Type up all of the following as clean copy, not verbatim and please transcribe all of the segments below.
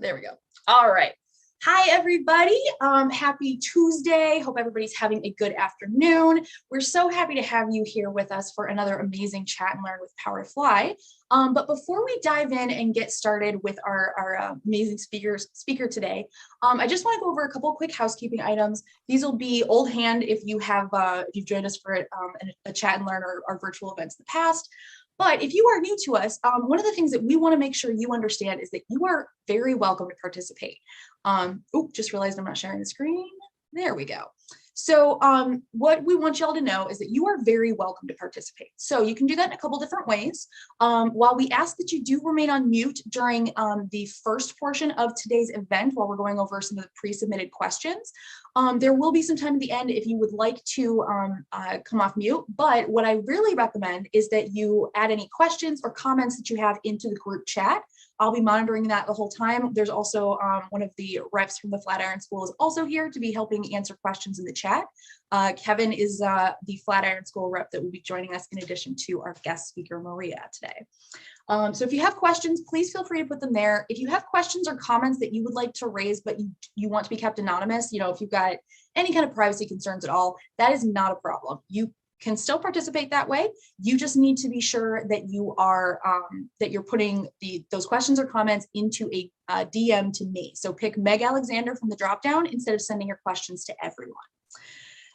There we go. All right. Hi, everybody. Happy Tuesday. Hope everybody's having a good afternoon. We're so happy to have you here with us for another amazing chat and learn with Power to Fly. But before we dive in and get started with our amazing speaker today, I just want to go over a couple of quick housekeeping items. These will be old hand if you've joined us for a chat and learn or our virtual events in the past. But if you are new to us, one of the things that we want to make sure you understand is that you are very welcome to participate. Just realized I'm not sharing the screen. There we go. So what we want y'all to know is that you are very welcome to participate. So you can do that in a couple different ways. While we ask that you do remain on mute during the first portion of today's event, while we're going over some of the pre-submitted questions, there will be some time at the end if you would like to come off mute. But what I really recommend is that you add any questions or comments that you have into the group chat. I'll be monitoring that the whole time. There's also one of the reps from the Flatiron School is also here to be helping answer questions in the chat. Kevin is the Flatiron School rep that will be joining us in addition to our guest speaker, Maria, today. So if you have questions, please feel free to put them there. If you have questions or comments that you would like to raise, but you want to be kept anonymous, if you've got any kind of privacy concerns at all, that is not a problem. You can still participate that way. You just need to be sure that you are that you're putting those questions or comments into a DM to me. So pick Meg Alexander from the dropdown instead of sending your questions to everyone.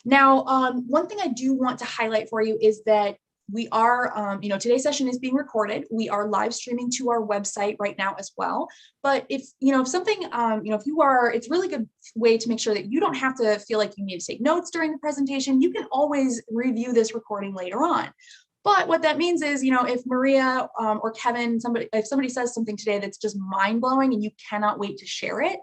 Now, one thing I do want to highlight for you is that we are, today's session is being recorded. We are live streaming to our website right now as well. But if something, it's a really good way to make sure that you don't have to feel like you need to take notes during the presentation. You can always review this recording later on. But what that means is, if Maria or Kevin, if somebody says something today that's just mind blowing and you cannot wait to share it,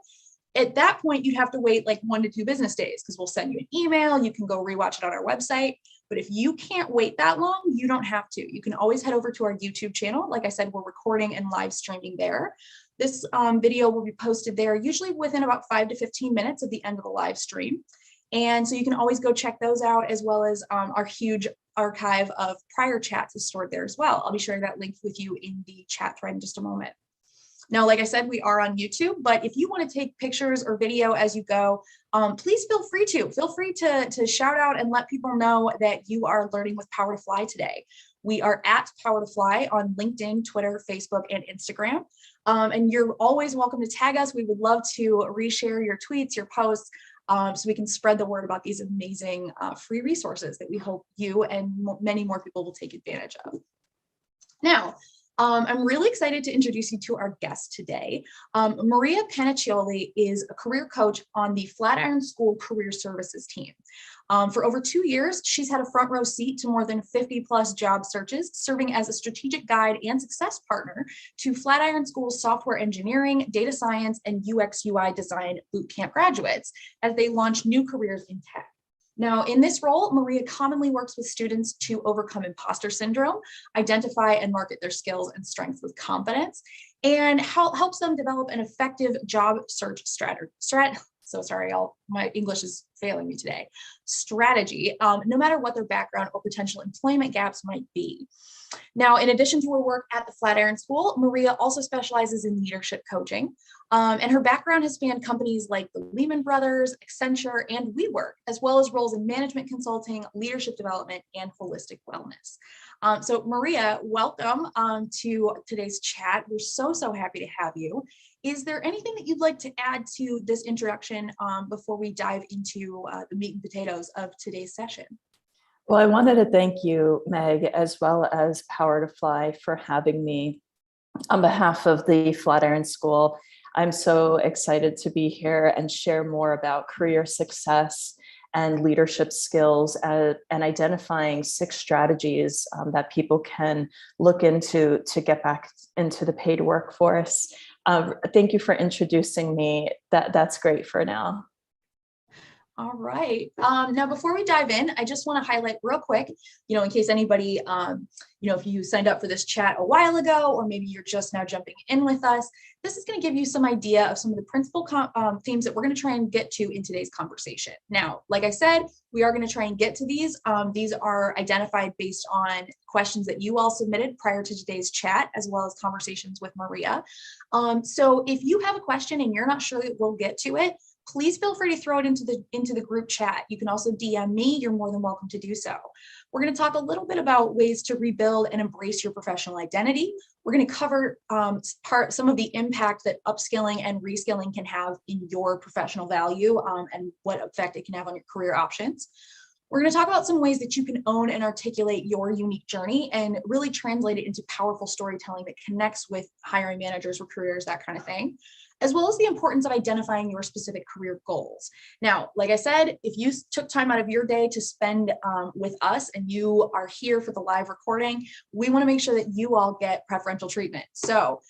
at that point, you'd have to wait like 1 to 2 business days because we'll send you an email. You can go rewatch it on our website. But if you can't wait that long, you don't have to. You can always head over to our YouTube channel. Like I said, we're recording and live streaming there. This video will be posted there usually within about 5 to 15 minutes at the end of the live stream. And so you can always go check those out, as well as our huge archive of prior chats is stored there as well. I'll be sharing that link with you in the chat thread in just a moment. Now, like I said, we are on YouTube, but if you want to take pictures or video as you go, please feel free to. Feel free to shout out and let people know that you are learning with Power to Fly today. We are at Power to Fly on LinkedIn, Twitter, Facebook, and Instagram. And you're always welcome to tag us. We would love to reshare your tweets, your posts, so we can spread the word about these amazing free resources that we hope you and many more people will take advantage of. Now, I'm really excited to introduce you to our guest today. Maria Paniccioli is a career coach on the Flatiron School Career Services team. For over 2 years, she's had a front row seat to more than 50 plus job searches, serving as a strategic guide and success partner to Flatiron School's software engineering, data science, and UX UI design bootcamp graduates as they launch new careers in tech. Now, in this role, Maria commonly works with students to overcome imposter syndrome, identify and market their skills and strengths with confidence, and helps them develop an effective job search my English is failing me today, strategy, no matter what their background or potential employment gaps might be. Now, in addition to her work at the Flatiron School, Maria also specializes in leadership coaching, and her background has spanned companies like the Lehman Brothers, Accenture, and WeWork, as well as roles in management consulting, leadership development, and holistic wellness. So Maria, welcome to today's chat. We're so happy to have you. Is there anything that you'd like to add to this introduction before we dive into the meat and potatoes of today's session? Well, I wanted to thank you, Meg, as well as Power to Fly for having me on behalf of the Flatiron School. I'm so excited to be here and share more about career success and leadership skills and identifying 6 strategies that people can look into to get back into the paid workforce. Thank you for introducing me. That's great for now. All right. Now, before we dive in, I just want to highlight real quick, in case anybody, if you signed up for this chat a while ago, or maybe you're just now jumping in with us, this is going to give you some idea of some of the principal themes that we're going to try and get to in today's conversation. Now, like I said, we are going to try and get to these. These are identified based on questions that you all submitted prior to today's chat, as well as conversations with Maria. So if you have a question and you're not sure that we'll get to it, please feel free to throw it into the group chat. You can also DM me. You're more than welcome to do so. We're going to talk a little bit about ways to rebuild and embrace your professional identity. We're going to cover some of the impact that upskilling and reskilling can have in your professional value and what effect it can have on your career options. We're going to talk about some ways that you can own and articulate your unique journey and really translate it into powerful storytelling that connects with hiring managers, recruiters, that kind of thing, as well as the importance of identifying your specific career goals. Now, like I said, if you took time out of your day to spend with us and you are here for the live recording, we want to make sure that you all get preferential treatment. So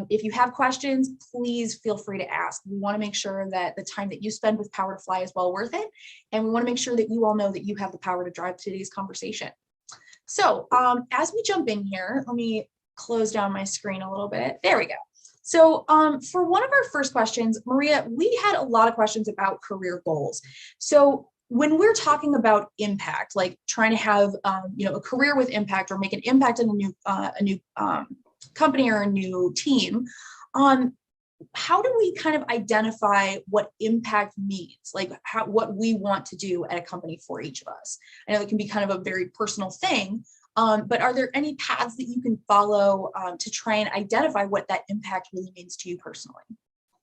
if you have questions, please feel free to ask. We want to make sure that the time that you spend with Power to Fly is well worth it. And we want to make sure that you all know that you have the power to drive today's conversation. So as we jump in here, let me close down my screen a little bit. There we go. So for one of our first questions, Maria, we had a lot of questions about career goals. So when we're talking about impact, like trying to have a career with impact or make an impact in a new company or a new team, how do we kind of identify what impact means, like what we want to do at a company for each of us? I know it can be kind of a very personal thing, but are there any paths that you can follow to try and identify what that impact really means to you personally?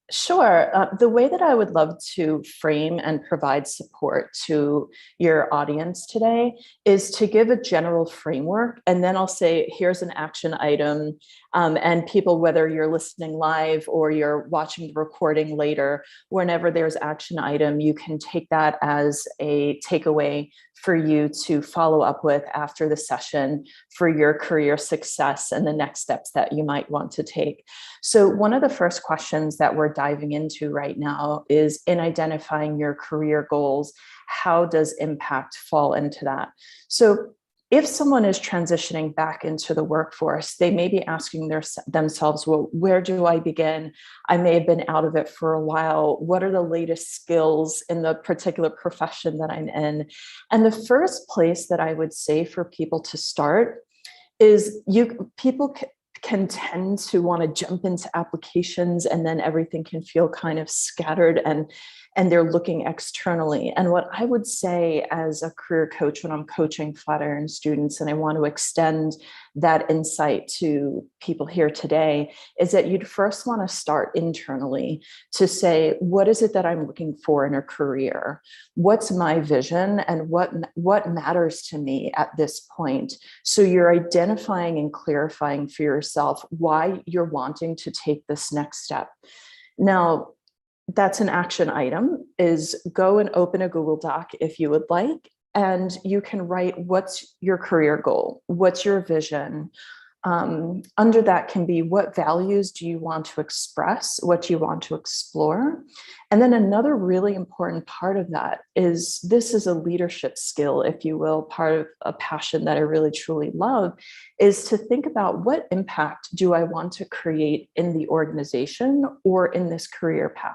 Sure. The way that I would love to frame and provide support to your audience today is to give a general framework, and then I'll say, here's an action item. And people, whether you're listening live or you're watching the recording later, whenever there's action item, you can take that as a takeaway for you to follow up with after the session for your career success and the next steps that you might want to take. So one of the first questions that we're diving into right now is, in identifying your career goals, how does impact fall into that? So if someone is transitioning back into the workforce, they may be asking themselves, well, where do I begin? I may have been out of it for a while. What are the latest skills in the particular profession that I'm in? And the first place that I would say for people to start is people can tend to want to jump into applications, and then everything can feel kind of scattered and they're looking externally. And what I would say as a career coach when I'm coaching Flatiron students, and I want to extend that insight to people here today, is that you'd first want to start internally to say, what is it that I'm looking for in a career? What's my vision and what matters to me at this point? So you're identifying and clarifying for yourself why you're wanting to take this next step. Now, that's an action item, is go and open a Google Doc if you would like, and you can write, what's your career goal? What's your vision? Under that can be, what values do you want to express? What do you want to explore? And then another really important part of that is, this is a leadership skill, if you will, part of a passion that I really truly love, is to think about, what impact do I want to create in the organization or in this career path?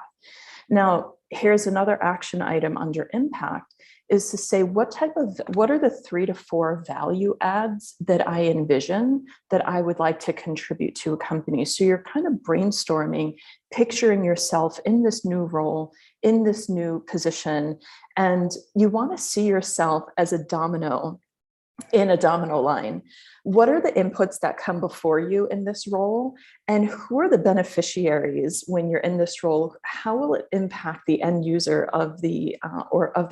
Now, here's another action item under impact, is to say, what are the 3 to 4 value adds that I envision that I would like to contribute to a company? So you're kind of brainstorming, picturing yourself in this new role, in this new position, and you want to see yourself as a domino in a domino line. What are the inputs that come before you in this role? And who are the beneficiaries when you're in this role? How will it impact the end user of the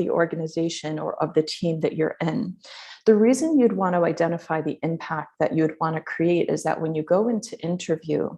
organization or of the team that you're in? The reason you'd want to identify the impact that you'd want to create is that when you go into interview,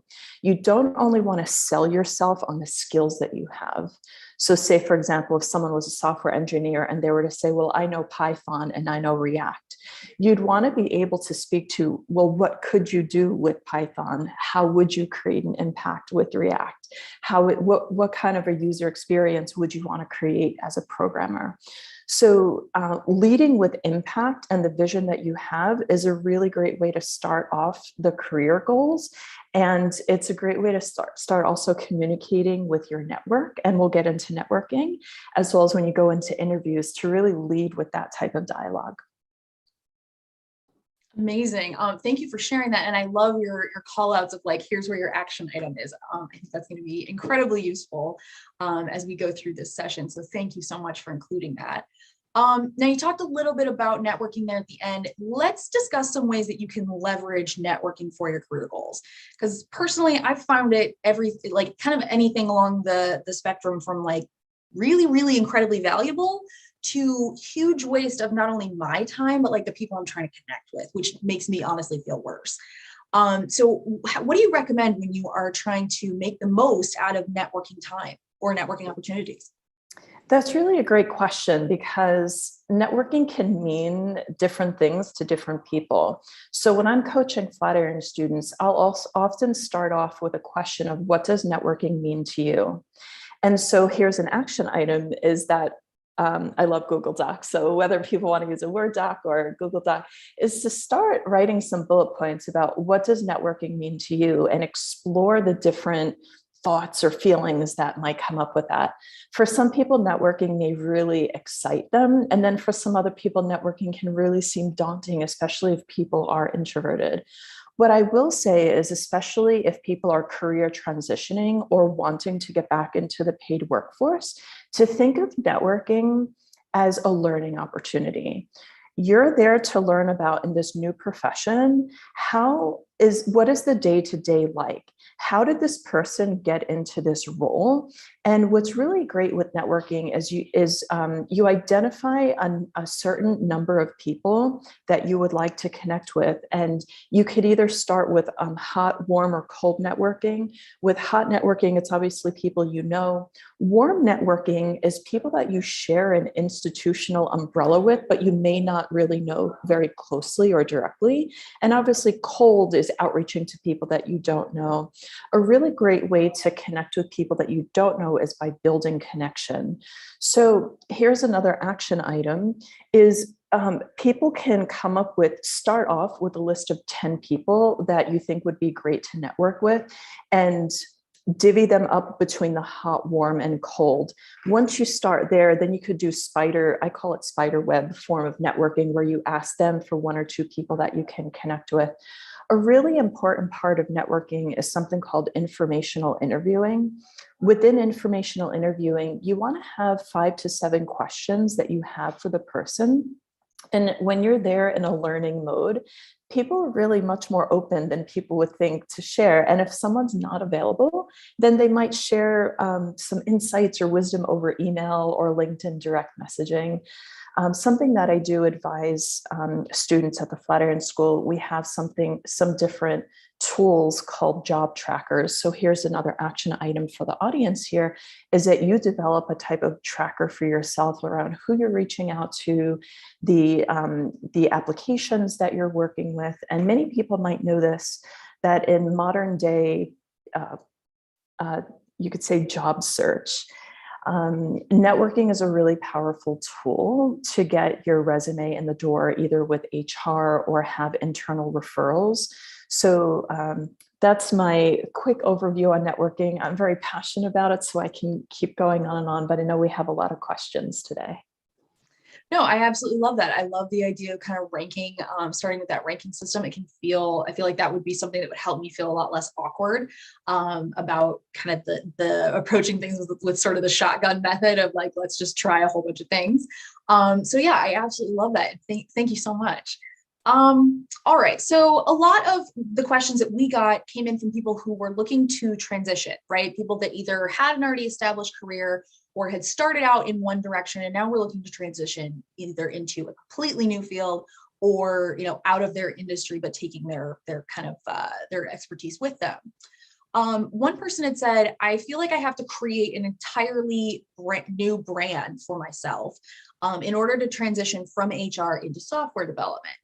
you don't only want to sell yourself on the skills that you have. So say, for example, if someone was a software engineer and they were to say, well, I know Python and I know React, you'd want to be able to speak to, well, what could you do with Python? How would you create an impact with React? What kind of a user experience would you want to create as a programmer? So leading with impact and the vision that you have is a really great way to start off the career goals. And it's a great way to start also communicating with your network. And we'll get into networking, as well as when you go into interviews, to really lead with that type of dialogue. Amazing. Thank you for sharing that. And I love your call outs of like, here's where your action item is. I think that's going to be incredibly useful as we go through this session. So thank you so much for including that. Now you talked a little bit about networking there at the end. Let's discuss some ways that you can leverage networking for your career goals. Because personally, I've found it like kind of anything along the spectrum from like really, really incredibly valuable to huge waste of not only my time, but like the people I'm trying to connect with, which makes me honestly feel worse. So what do you recommend when you are trying to make the most out of networking time or networking opportunities? That's really a great question, because networking can mean different things to different people. So when I'm coaching Flatiron students, I'll also often start off with a question of, what does networking mean to you? And so here's an action item, is that I love Google Docs. So whether people want to use a Word doc or Google Doc, is to start writing some bullet points about what does networking mean to you, and explore the different thoughts or feelings that might come up with that. For some people, networking may really excite them. And then for some other people, networking can really seem daunting, especially if people are introverted. What I will say is, especially if people are career transitioning or wanting to get back into the paid workforce, to think of networking as a learning opportunity. You're there to learn about, in this new profession, what is the day-to-day like? How did this person get into this role? And what's really great with networking is you identify a certain number of people that you would like to connect with. And you could either start with hot, warm, or cold networking. With hot networking, it's obviously people you know. Warm networking is people that you share an institutional umbrella with, but you may not really know very closely or directly. And obviously cold is outreaching to people that you don't know. A really great way to connect with people that you don't know is by building connection. So here's another action item, is people can start off with a list of 10 people that you think would be great to network with, and divvy them up between the hot, warm, and cold. Once you start there, then you could do I call it spider web form of networking, where you ask them for one or two people that you can connect with. A really important part of networking is something called informational interviewing. Within informational interviewing, you want to have 5 to 7 questions that you have for the person. And when you're there in a learning mode, people are really much more open than people would think to share. And if someone's not available, then they might share some insights or wisdom over email or LinkedIn direct messaging. Something that I do advise students at the Flatiron School, we have some different tools called job trackers. So here's another action item for the audience here, is that you develop a type of tracker for yourself around who you're reaching out to, the applications that you're working with. And many people might know this, that in modern day, you could say job search, networking is a really powerful tool to get your resume in the door, either with HR or have internal referrals. So that's my quick overview on networking. I'm very passionate about it, so I can keep going on and on, but I know we have a lot of questions today. No, I absolutely love that. I love the idea of kind of ranking, starting with that ranking system. I feel like that would be something that would help me feel a lot less awkward about kind of the approaching things with sort of the shotgun method of like, let's just try a whole bunch of things. So yeah, I absolutely love that. Thank you so much. All right. So a lot of the questions that we got came in from people who were looking to transition, right? People that either had an already established career or had started out in one direction, and now we're looking to transition either into a completely new field or, out of their industry, but taking their kind of their expertise with them. One person had said, I feel like I have to create an entirely new brand for myself in order to transition from HR into software development.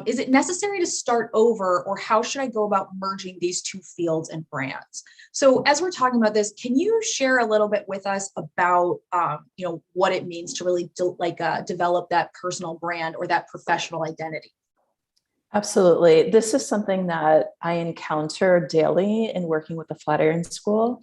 Is it necessary to start over, or how should I go about merging these two fields and brands? So as we're talking about this, can you share a little bit with us about, what it means to really develop that personal brand or that professional identity? Absolutely. This is something that I encounter daily in working with the Flatiron School.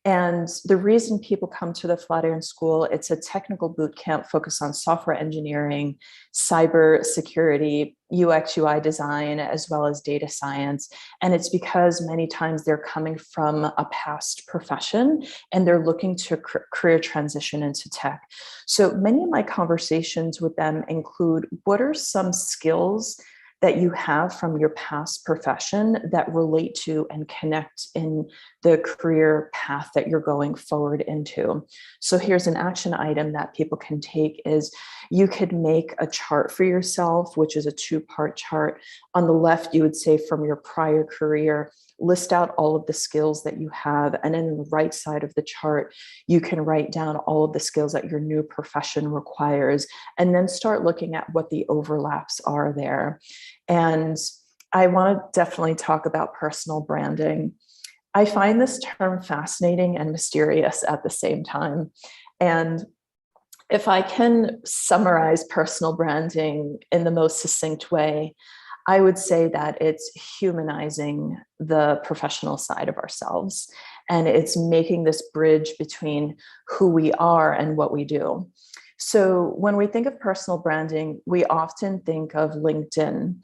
And the reason people come to the Flatiron School, it's a technical boot camp focused on software engineering, cyber security, UX, UI design, as well as data science. And it's because many times they're coming from a past profession and they're looking to career transition into tech. So many of my conversations with them include, what are some skills that you have from your past profession that relate to and connect in the career path that you're going forward into? So here's an action item that people can take is you could make a chart for yourself, which is a 2-part chart. On the left, you would say from your prior career, list out all of the skills that you have. And in the right side of the chart, you can write down all of the skills that your new profession requires, and then start looking at what the overlaps are there. And I want to definitely talk about personal branding. I find this term fascinating and mysterious at the same time. And if I can summarize personal branding in the most succinct way, I would say that it's humanizing the professional side of ourselves. And it's making this bridge between who we are and what we do. So when we think of personal branding, we often think of LinkedIn.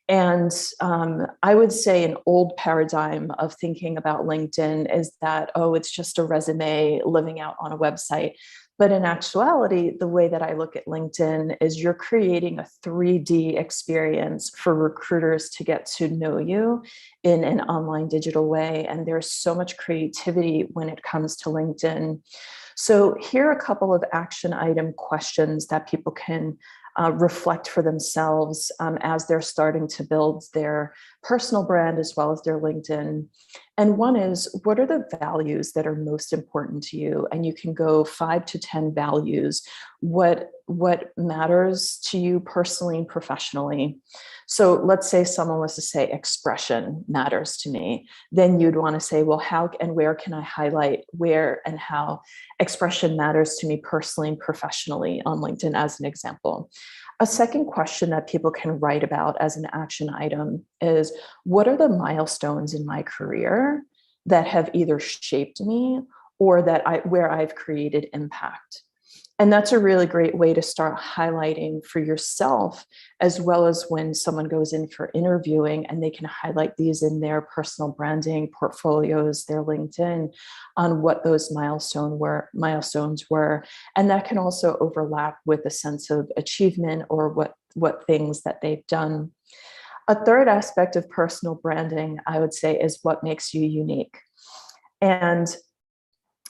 And I would say an old paradigm of thinking about LinkedIn is that, oh, it's just a resume living out on a website. But in actuality, the way that I look at LinkedIn is you're creating a 3D experience for recruiters to get to know you in an online digital way. And there's so much creativity when it comes to LinkedIn. So here are a couple of action item questions that people can reflect for themselves as they're starting to build their personal brand as well as their LinkedIn. And one is, what are the values that are most important to you? And you can go 5 to 10 values. What matters to you personally and professionally? So let's say someone was to say expression matters to me. Then you'd want to say, well, how and where can I highlight where and how expression matters to me personally and professionally on LinkedIn as an example. A second question that people can write about as an action item is, what are the milestones in my career that have either shaped me or where I've created impact? And that's a really great way to start highlighting for yourself, as well as when someone goes in for interviewing and they can highlight these in their personal branding portfolios, their LinkedIn, on what those milestones were. And that can also overlap with a sense of achievement or what things that they've done. A third aspect of personal branding, I would say, is what makes you unique. And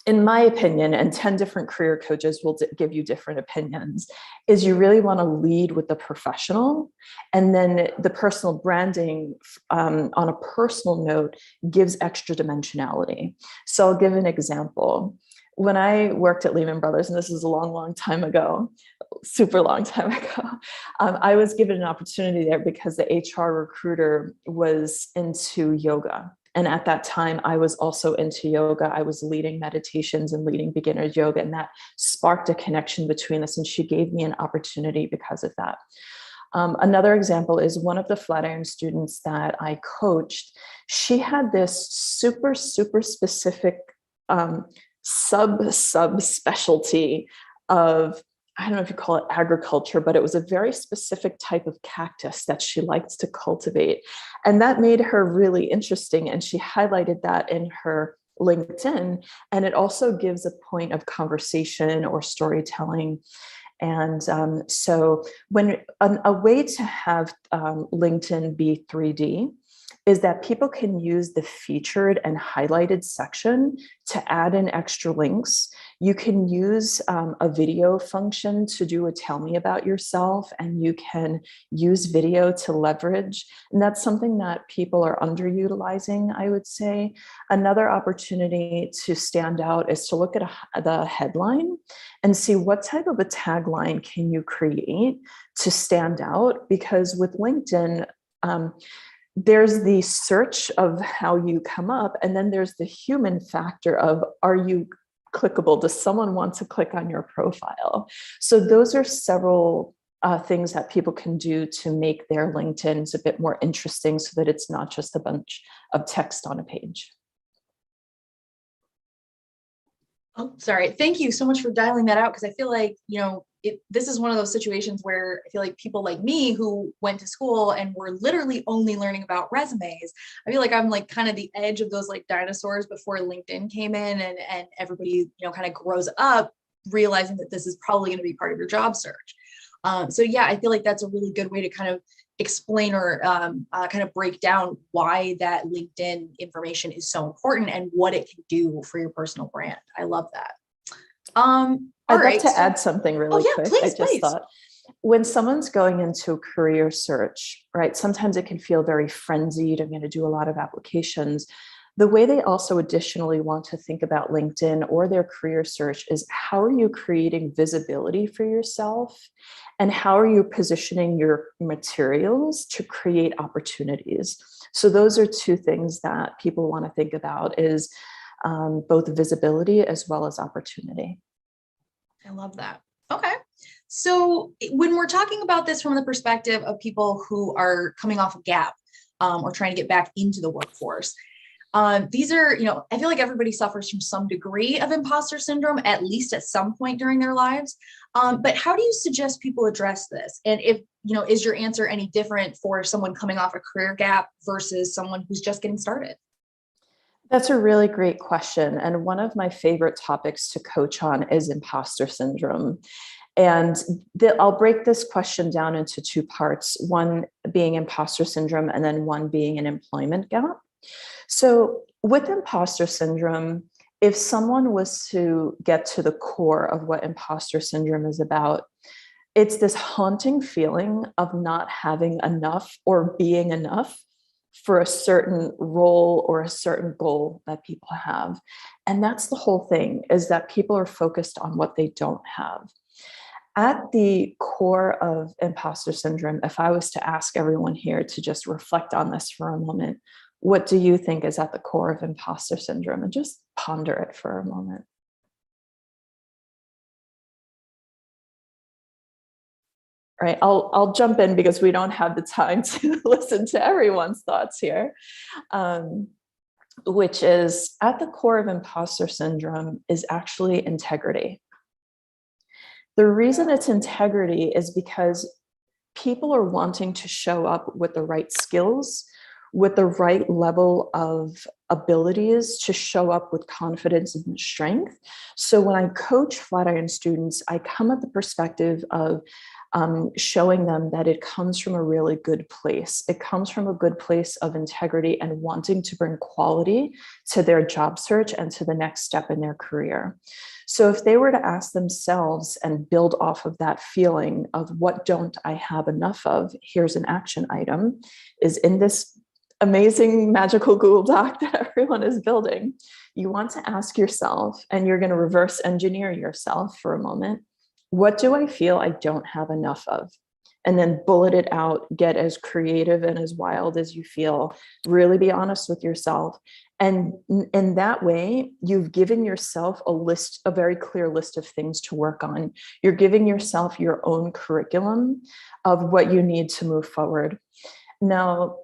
in my opinion, and 10 different career coaches will give you different opinions, is you really want to lead with the professional, and then the personal branding on a personal note gives extra dimensionality. So I'll give an example. When I worked at Lehman Brothers, and this is a long, long time ago, super long time ago, I was given an opportunity there because the HR recruiter was into yoga. And at that time, I was also into yoga. I was leading meditations and leading beginner yoga, and that sparked a connection between us. And she gave me an opportunity because of that. Another example is one of the Flatiron students that I coached. She had this super, super specific sub specialty of, I don't know if you call it agriculture, but it was a very specific type of cactus that she liked to cultivate. And that made her really interesting. And she highlighted that in her LinkedIn. And it also gives a point of conversation or storytelling. And so when a way to have LinkedIn be 3D is that people can use the featured and highlighted section to add in extra links. You can use a video function to do a tell me about yourself, and you can use video to leverage. And that's something that people are underutilizing, I would say. Another opportunity to stand out is to look at the headline and see what type of a tagline can you create to stand out. Because with LinkedIn, there's the search of how you come up, and then there's the human factor of, are you clickable? Does someone want to click on your profile? So those are several things that people can do to make their LinkedIns a bit more interesting, so that it's not just a bunch of text on a page. Oh, sorry. Thank you so much for dialing that out, because I feel like, this is one of those situations where I feel like people like me who went to school and were literally only learning about resumes, I feel like I'm like kind of the edge of those like dinosaurs before LinkedIn came in, and everybody, kind of grows up realizing that this is probably going to be part of your job search. So yeah, I feel like that's a really good way to kind of explain or kind of break down why that LinkedIn information is so important and what it can do for your personal brand. I love that. I'd like to add something really quick. Please, I just thought, when someone's going into a career search, right, sometimes it can feel very frenzied. I'm going to do a lot of applications. The way they also additionally want to think about LinkedIn or their career search is, how are you creating visibility for yourself? And how are you positioning your materials to create opportunities? So those are two things that people want to think about, is both visibility as well as opportunity. I love that. Okay. So when we're talking about this from the perspective of people who are coming off a gap or trying to get back into the workforce, these are, I feel like everybody suffers from some degree of imposter syndrome, at least at some point during their lives. But how do you suggest people address this? And if, is your answer any different for someone coming off a career gap versus someone who's just getting started? That's a really great question. And one of my favorite topics to coach on is imposter syndrome. And I'll break this question down into two parts, one being imposter syndrome and then one being an employment gap. So with imposter syndrome, if someone was to get to the core of what imposter syndrome is about, it's this haunting feeling of not having enough or being enough for a certain role or a certain goal that people have. And that's the whole thing, is that people are focused on what they don't have. At the core of imposter syndrome, if I was to ask everyone here to just reflect on this for a moment, what do you think is at the core of imposter syndrome? And just ponder it for a moment. All right, I'll jump in because we don't have the time to listen to everyone's thoughts here, which is, at the core of imposter syndrome is actually integrity. The reason it's integrity is because people are wanting to show up with the right skills, with the right level of abilities to show up with confidence and strength. So when I coach Flatiron students, I come at the perspective of showing them that it comes from a really good place. It comes from a good place of integrity and wanting to bring quality to their job search and to the next step in their career. So if they were to ask themselves and build off of that feeling of, what don't I have enough of? Here's an action item, is in this amazing magical Google Doc that everyone is building. You want to ask yourself, and you're going to reverse engineer yourself for a moment, what do I feel I don't have enough of? And then bullet it out, get as creative and as wild as you feel, really be honest with yourself. And in that way, you've given yourself a very clear list of things to work on. You're giving yourself your own curriculum of what you need to move forward. Now,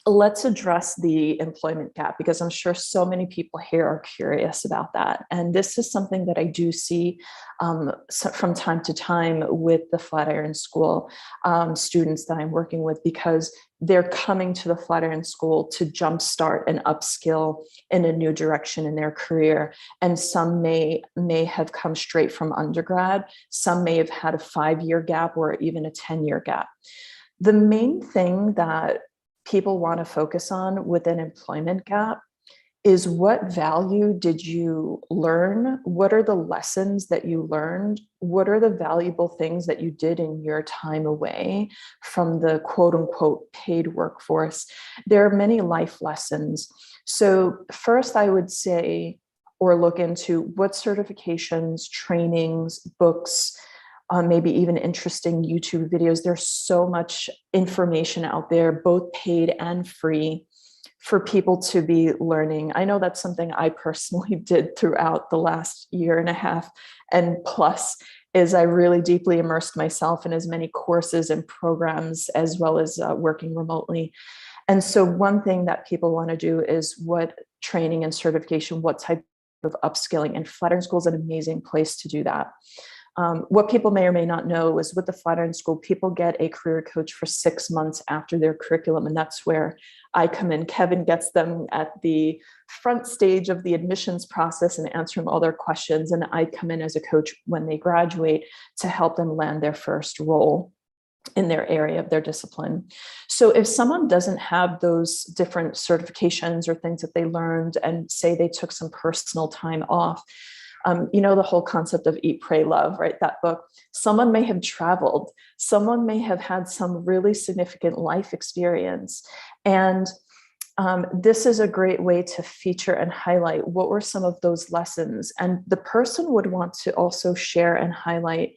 let's address the employment gap, because I'm sure so many people here are curious about that. And this is something that I do see from time to time with the Flatiron School students that I'm working with, because they're coming to the Flatiron School to jumpstart and upskill in a new direction in their career. And some may have come straight from undergrad. Some may have had a 5-year gap or even a 10-year gap. The main thing that people want to focus on with an employment gap is what value did you learn? What are the lessons that you learned? What are the valuable things that you did in your time away from the quote unquote paid workforce? There are many life lessons. So first I would say, or look into what certifications, trainings, books, maybe even interesting YouTube videos. There's so much information out there, both paid and free, for people to be learning. I know that's something I personally did throughout the last year and a half and plus, is I really deeply immersed myself in as many courses and programs as well as working remotely. And so one thing that people want to do is what training and certification, what type of upskilling, and Flatiron School is an amazing place to do that. What people may or may not know is with the Flatiron School, people get a career coach for 6 months after their curriculum. And that's where I come in. Kevin gets them at the front stage of the admissions process and answering all their questions. And I come in as a coach when they graduate to help them land their first role in their area of their discipline. So if someone doesn't have those different certifications or things that they learned, and say they took some personal time off, the whole concept of eat, pray, love, right? That book, someone may have traveled, someone may have had some really significant life experience. And this is a great way to feature and highlight what were some of those lessons. And the person would want to also share and highlight,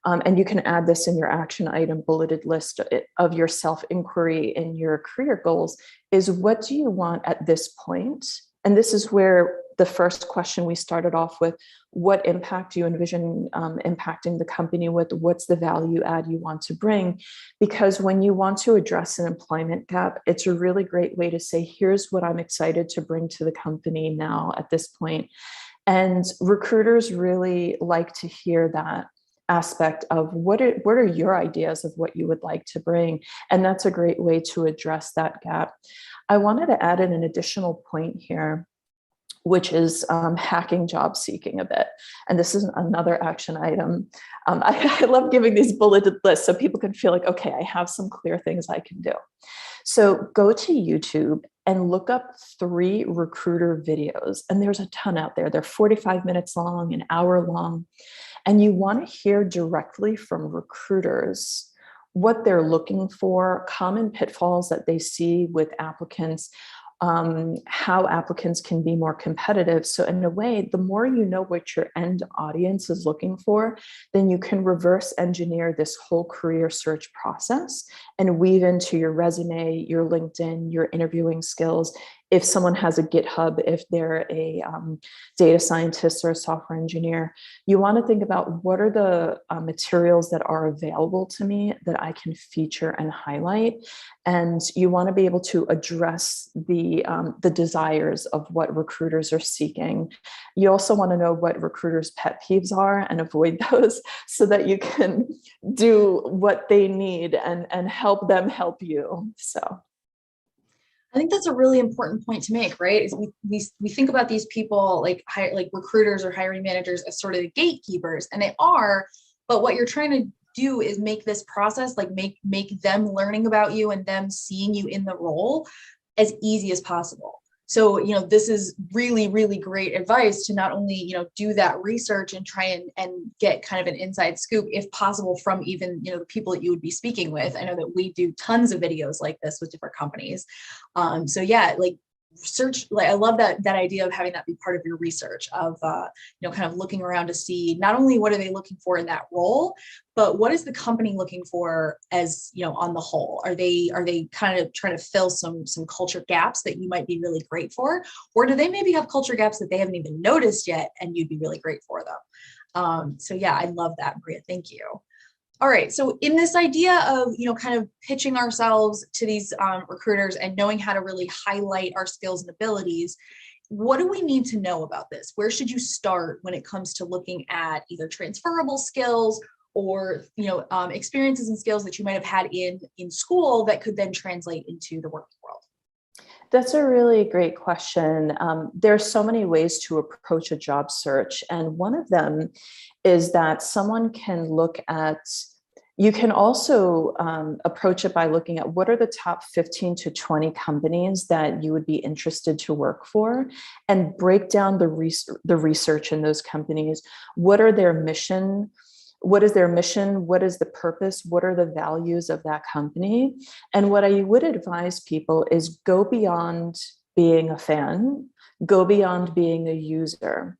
and you can add this in your action item bulleted list of your self-inquiry in your career goals, is what do you want at this point? And this is where the first question we started off with, what impact do you envision impacting the company with? What's the value add you want to bring? Because when you want to address an employment gap, it's a really great way to say, here's what I'm excited to bring to the company now at this point. And recruiters really like to hear that aspect of what are your ideas of what you would like to bring. And that's a great way to address that gap. I wanted to add in an additional point here, which is hacking job seeking a bit. And this is another action item. I love giving these bulleted lists so people can feel like, okay, I have some clear things I can do. So go to YouTube and look up 3 recruiter videos. And there's a ton out there. They're 45 minutes long, an hour long. And you want to hear directly from recruiters what they're looking for, common pitfalls that they see with applicants, how applicants can be more competitive. So in a way, the more you know what your end audience is looking for, then you can reverse engineer this whole career search process and weave into your resume, your LinkedIn, your interviewing skills. If someone has a GitHub, if they're a data scientist or a software engineer, you want to think about what are the materials that are available to me that I can feature and highlight. And you want to be able to address the desires of what recruiters are seeking. You also want to know what recruiters' pet peeves are and avoid those so that you can do what they need and help them help you. So I think that's a really important point to make, right? Is we think about these people like recruiters or hiring managers as sort of the gatekeepers, and they are, but what you're trying to do is make this process, like make them learning about you and them seeing you in the role as easy as possible. So, this is really, really great advice to not only, do that research and try and get kind of an inside scoop, if possible, from even, the people that you would be speaking with. I know that we do tons of videos like this with different companies. So yeah, like search, like I love that idea of having that be part of your research of, kind of looking around to see not only what are they looking for in that role, but what is the company looking for as, on the whole? Are they kind of trying to fill some culture gaps that you might be really great for? Or do they maybe have culture gaps that they haven't even noticed yet and you'd be really great for them? So yeah, I love that, Maria. Thank you. All right. So in this idea of, kind of pitching ourselves to these recruiters and knowing how to really highlight our skills and abilities, what do we need to know about this? Where should you start when it comes to looking at either transferable skills or, experiences and skills that you might have had in school that could then translate into the working world? That's a really great question. There are so many ways to approach a job search. And one of them is that someone can look at You can also approach it by looking at what are the top 15 to 20 companies that you would be interested to work for, and break down the research in those companies. What are their mission? What is their mission? What is the purpose? What are the values of that company? And what I would advise people is go beyond being a fan, go beyond being a user.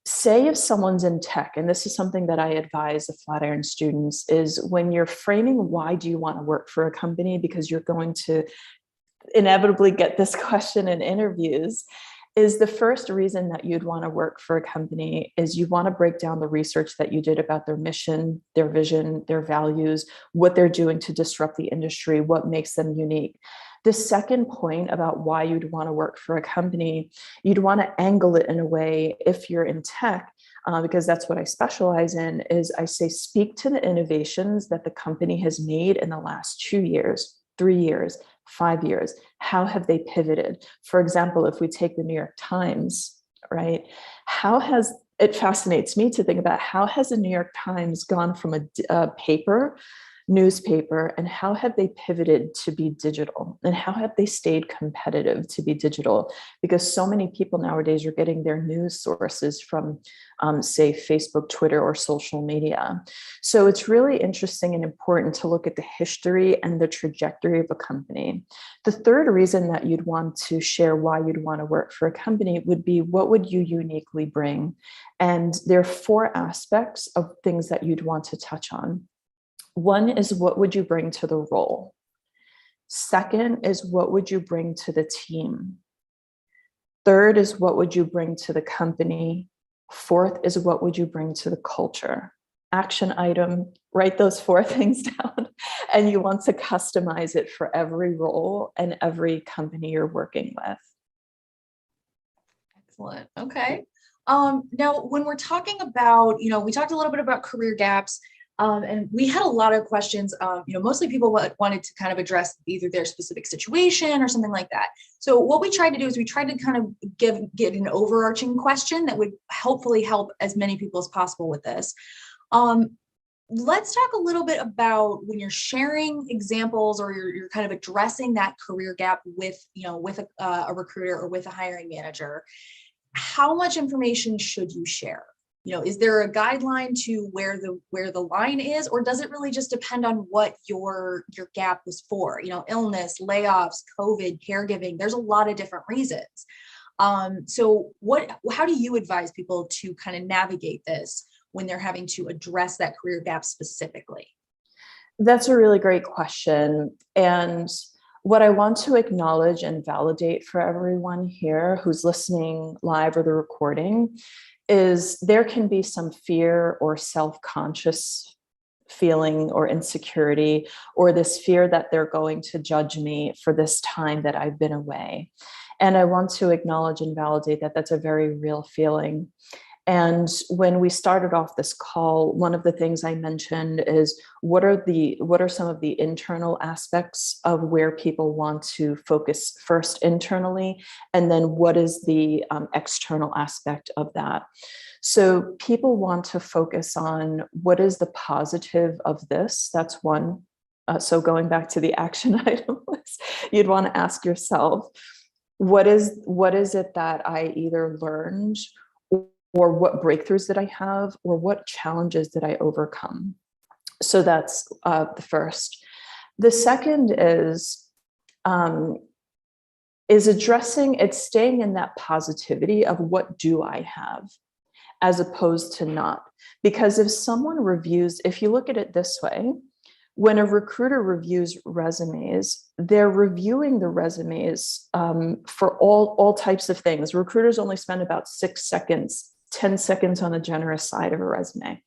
Say if someone's in tech, and this is something that I advise the Flatiron students, is when you're framing why do you want to work for a company, because you're going to inevitably get this question in interviews, is the first reason that you'd want to work for a company is you want to break down the research that you did about their mission, their vision, their values, what they're doing to disrupt the industry, what makes them unique. The second point about why you'd want to work for a company, you'd want to angle it in a way, if you're in tech, because that's what I specialize in, is I say, speak to the innovations that the company has made in the last 2 years, 3 years, 5 years. How have they pivoted? For example, if we take the New York Times, right? It fascinates me to think about how has the New York Times gone from a paper newspaper, and how have they pivoted to be digital, and how have they stayed competitive to be digital? Because so many people nowadays are getting their news sources from say Facebook, Twitter, or social media. So it's really interesting and important to look at the history and the trajectory of a company. The third reason that you'd want to share why you'd want to work for a company would be, what would you uniquely bring? And there are 4 aspects of things that you'd want to touch on. One is, what would you bring to the role? Second is, what would you bring to the team? Third is, what would you bring to the company? Fourth is, what would you bring to the culture? Action item, write those 4 things down, and you want to customize it for every role and every company you're working with. Excellent. Okay. Now, when we're talking about, we talked a little bit about career gaps. And we had a lot of questions, mostly people wanted to kind of address either their specific situation or something like that. So what we tried to do is we tried to kind of get an overarching question that would hopefully help as many people as possible with this. Let's talk a little bit about when you're sharing examples, or you're kind of addressing that career gap with, with a recruiter or with a hiring manager. How much information should you share? Is there a guideline to where the line is, or does it really just depend on what your gap was for? Illness, layoffs, COVID, caregiving. There's a lot of different reasons. So how do you advise people to kind of navigate this when they're having to address that career gap specifically? That's a really great question. And what I want to acknowledge and validate for everyone here who's listening live or the recording is there can be some fear or self-conscious feeling or insecurity, or this fear that they're going to judge me for this time that I've been away. And I want to acknowledge and validate that that's a very real feeling. And when we started off this call, one of the things I mentioned is what are some of the internal aspects of where people want to focus first internally, and then what is the external aspect of that. So people want to focus on what is the positive of this. That's one. So going back to the action items, you'd want to ask yourself, what is it that I either learned, or what breakthroughs did I have, or what challenges did I overcome? So that's the first. The second is addressing, it's staying in that positivity of what do I have, as opposed to not. Because if someone reviews, if you look at it this way, when a recruiter reviews resumes, they're reviewing the resumes for all types of things. Recruiters only spend about 6 seconds, 10 seconds on the generous side of a resume.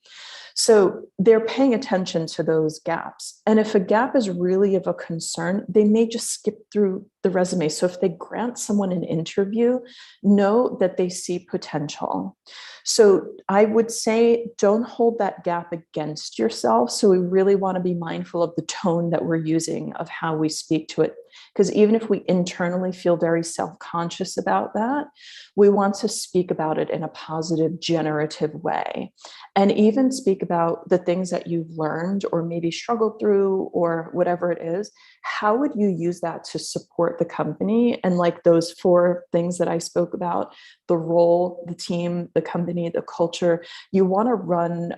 So they're paying attention to those gaps. And if a gap is really of a concern, they may just skip through the resume. So if they grant someone an interview, know that they see potential. So I would say, don't hold that gap against yourself. So we really want to be mindful of the tone that we're using, of how we speak to it. Because even if we internally feel very self-conscious about that, we want to speak about it in a positive, generative way. And even speak about the things that you've learned or maybe struggled through or whatever it is, how would you use that to support the company? And like those four things that I spoke about, the role, the team, the company, the culture, you want to run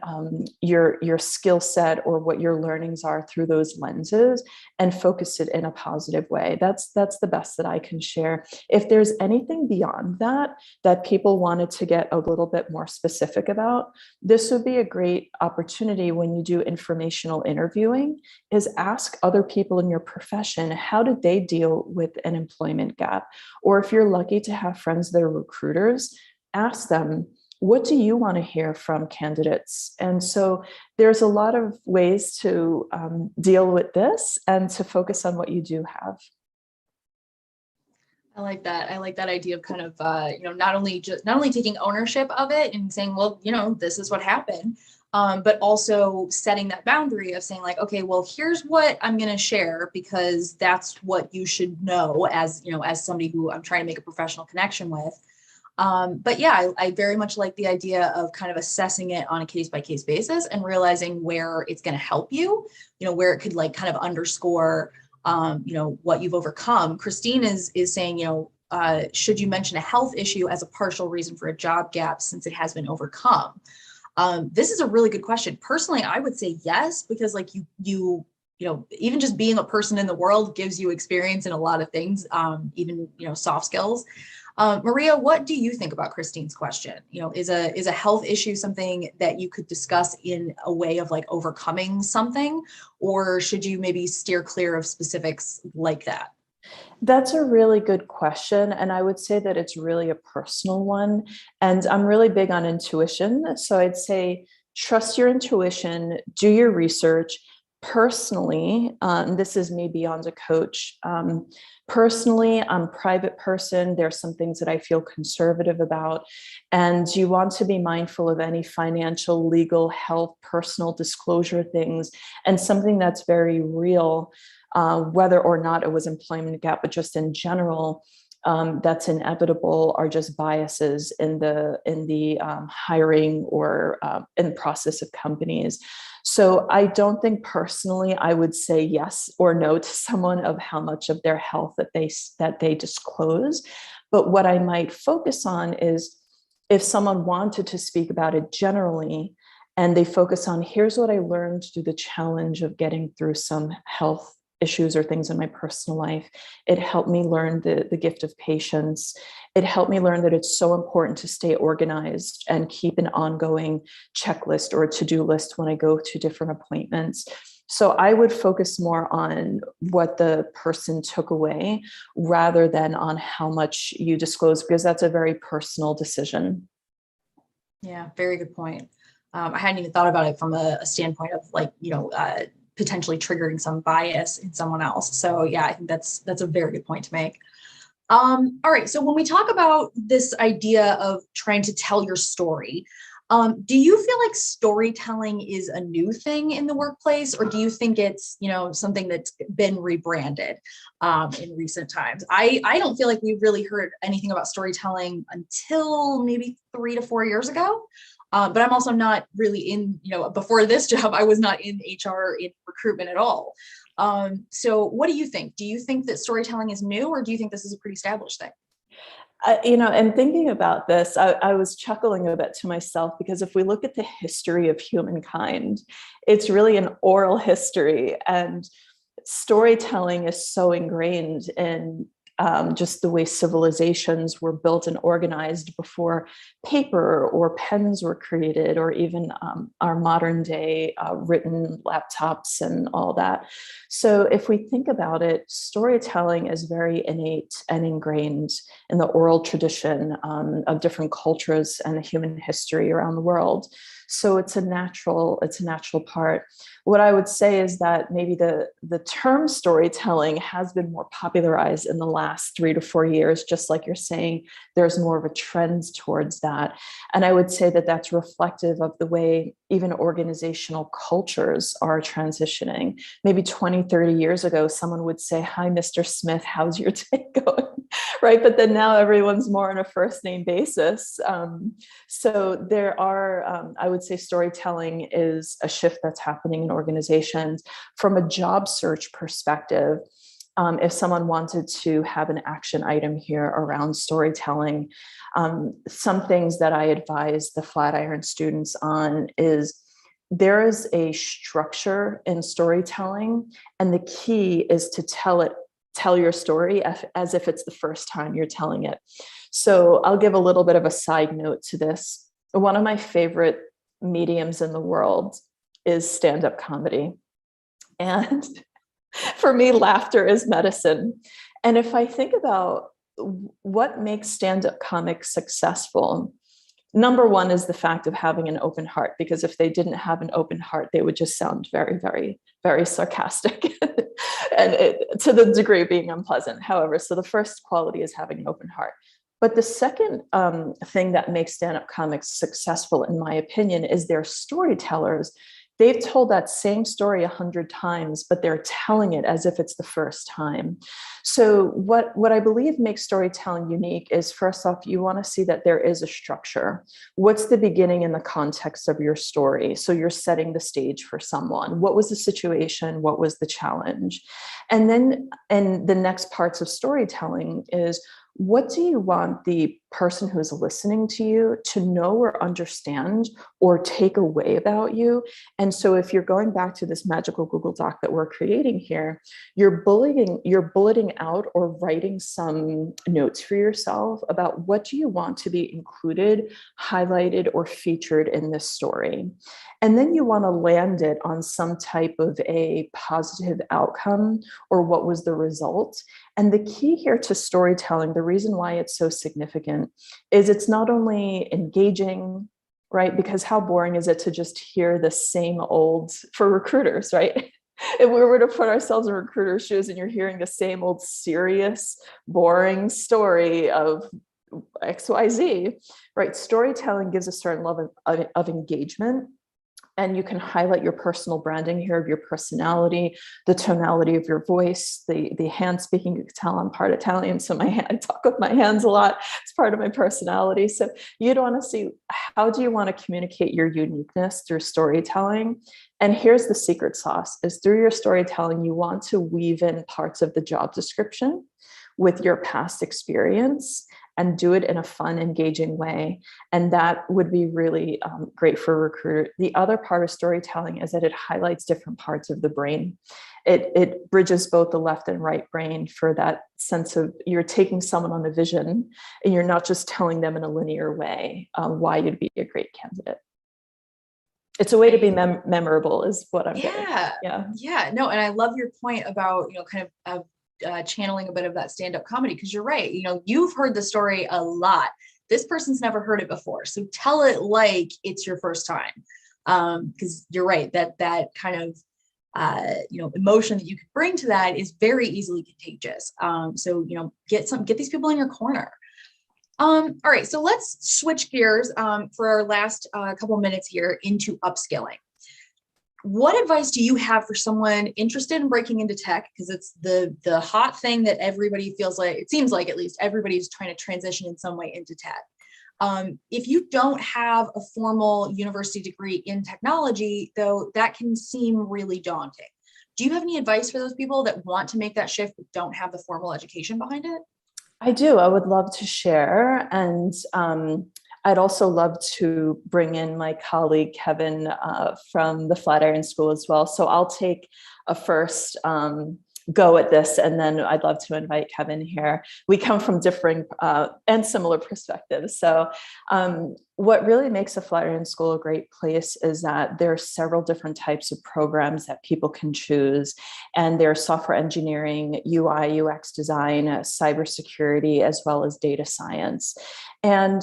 your skill set or what your learnings are through those lenses and focus it in a positive way. That's the best that I can share. If there's anything beyond that that people wanted to get a little bit more specific about, this would be a great opportunity when you do informational interviewing, is ask other people in your profession, how did they deal with an employment gap? Or if you're lucky to have friends that are recruiters, ask them, what do you want to hear from candidates? And so there's a lot of ways to deal with this and to focus on what you do have. I like that. I like that idea of kind of, not only taking ownership of it and saying, well, this is what happened, but also setting that boundary of saying like, okay, well, here's what I'm going to share because that's what you should know as somebody who I'm trying to make a professional connection with. But yeah, I very much like the idea of kind of assessing it on a case by case basis and realizing where it's going to help you, where it could like kind of underscore what you've overcome. Christine is saying, should you mention a health issue as a partial reason for a job gap since it has been overcome? This is a really good question. Personally, I would say yes, because like even just being a person in the world gives you experience in a lot of things, even, soft skills. Maria, what do you think about Christine's question? Is a health issue something that you could discuss in a way of like overcoming something, or should you maybe steer clear of specifics like that? That's a really good question. And I would say that it's really a personal one. And I'm really big on intuition. So I'd say trust your intuition, do your research. Personally, this is me beyond a coach. Personally, I'm a private person. There's some things that I feel conservative about. And you want to be mindful of any financial, legal, health, personal disclosure things, and something that's very real. Whether or not it was employment gap, but just in general, that's inevitable are just biases in the hiring or in the process of companies. So I don't think personally I would say yes or no to someone of how much of their health that they disclose. But what I might focus on is if someone wanted to speak about it generally, and they focus on here's what I learned through the challenge of getting through some health issues or things in my personal life. It helped me learn the gift of patience. It helped me learn that it's so important to stay organized and keep an ongoing checklist or a to-do list when I go to different appointments. So I would focus more on what the person took away rather than on how much you disclose, because that's a very personal decision. Yeah, very good point. I hadn't even thought about it from a standpoint of like, potentially triggering some bias in someone else. So yeah, I think that's a very good point to make. All right. So when we talk about this idea of trying to tell your story, do you feel like storytelling is a new thing in the workplace, or do you think it's, something that's been rebranded in recent times? I don't feel like we've really heard anything about storytelling until maybe 3 to 4 years ago. But I'm also not really in, before this job, I was not in HR, in recruitment at all. So what do you think? Do you think that storytelling is new, or do you think this is a pretty established thing? And thinking about this, I was chuckling a bit to myself, because if we look at the history of humankind, it's really an oral history, and storytelling is so ingrained in just the way civilizations were built and organized before paper or pens were created, or even our modern day written laptops and all that. So if we think about it, storytelling is very innate and ingrained in the oral tradition of different cultures and the human history around the world. So it's a natural part. What I would say is that maybe the term storytelling has been more popularized in the last 3 to 4 years. Just like you're saying, there's more of a trend towards that. And I would say that that's reflective of the way even organizational cultures are transitioning. Maybe 20, 30 years ago, someone would say, "Hi, Mr. Smith, how's your day going?" Right? But then now everyone's more on a first name basis. So there are, I would would say storytelling is a shift that's happening in organizations. From a job search perspective, if someone wanted to have an action item here around storytelling, some things that I advise the Flatiron students on is there is a structure in storytelling, and the key is to tell your story as if it's the first time you're telling it. So I'll give a little bit of a side note to this. One of my favorite mediums in the world is stand-up comedy. And for me, laughter is medicine. And if I think about what makes stand-up comics successful, number one is the fact of having an open heart, because if they didn't have an open heart, they would just sound very, very, very sarcastic and to the degree of being unpleasant. However, so the first quality is having an open heart. But the second thing that makes stand-up comics successful, in my opinion, is they're storytellers. They've told that same story 100 times, but they're telling it as if it's the first time. So what I believe makes storytelling unique is, first off, you want to see that there is a structure. What's the beginning and the context of your story? So you're setting the stage for someone. What was the situation? What was the challenge? And then, and the next parts of storytelling is, what do you want the person who's listening to you to know or understand or take away about you? And so if you're going back to this magical Google Doc that we're creating here, you're bulleting out or writing some notes for yourself about what do you want to be included, highlighted, or featured in this story. And then you want to land it on some type of a positive outcome, or what was the result. And the key here to storytelling, the reason why it's so significant, is it's not only engaging, right? Because how boring is it to just hear the same old, for recruiters, right? If we were to put ourselves in recruiters' shoes and you're hearing the same old serious, boring story of XYZ, right? Storytelling gives a certain level of engagement. And you can highlight your personal branding here of your personality, the tonality of your voice, the hand speaking. You can tell I'm part Italian, so I talk with my hands a lot. It's part of my personality. So you'd want to see, how do you want to communicate your uniqueness through storytelling? And here's the secret sauce, is through your storytelling, you want to weave in parts of the job description with your past experience and do it in a fun, engaging way. And that would be really great for a recruiter. The other part of storytelling is that it highlights different parts of the brain. It bridges both the left and right brain for that sense of you're taking someone on a vision and you're not just telling them in a linear way why you'd be a great candidate. It's a way to be memorable is what I'm getting. Yeah. No, and I love your point about, kind of channeling a bit of that stand-up comedy, because you're right. You've heard the story a lot. This person's never heard it before. So tell it like it's your first time. Because you're right, that kind of, emotion that you could bring to that is very easily contagious. So, get these people in your corner. All right, so let's switch gears for our last couple minutes here into upskilling. What advice do you have for someone interested in breaking into tech? Because it's the hot thing that everybody feels like, it seems like at least everybody's trying to transition in some way into tech. If you don't have a formal university degree in technology, though, that can seem really daunting. Do you have any advice for those people that want to make that shift but don't have the formal education behind it? I do. I would love to share. And I'd also love to bring in my colleague, Kevin, from the Flatiron School as well. So I'll take a first go at this, and then I'd love to invite Kevin here. We come from differing and similar perspectives. So what really makes the Flatiron School a great place is that there are several different types of programs that people can choose. And there's software engineering, UI, UX design, cybersecurity, as well as data science. And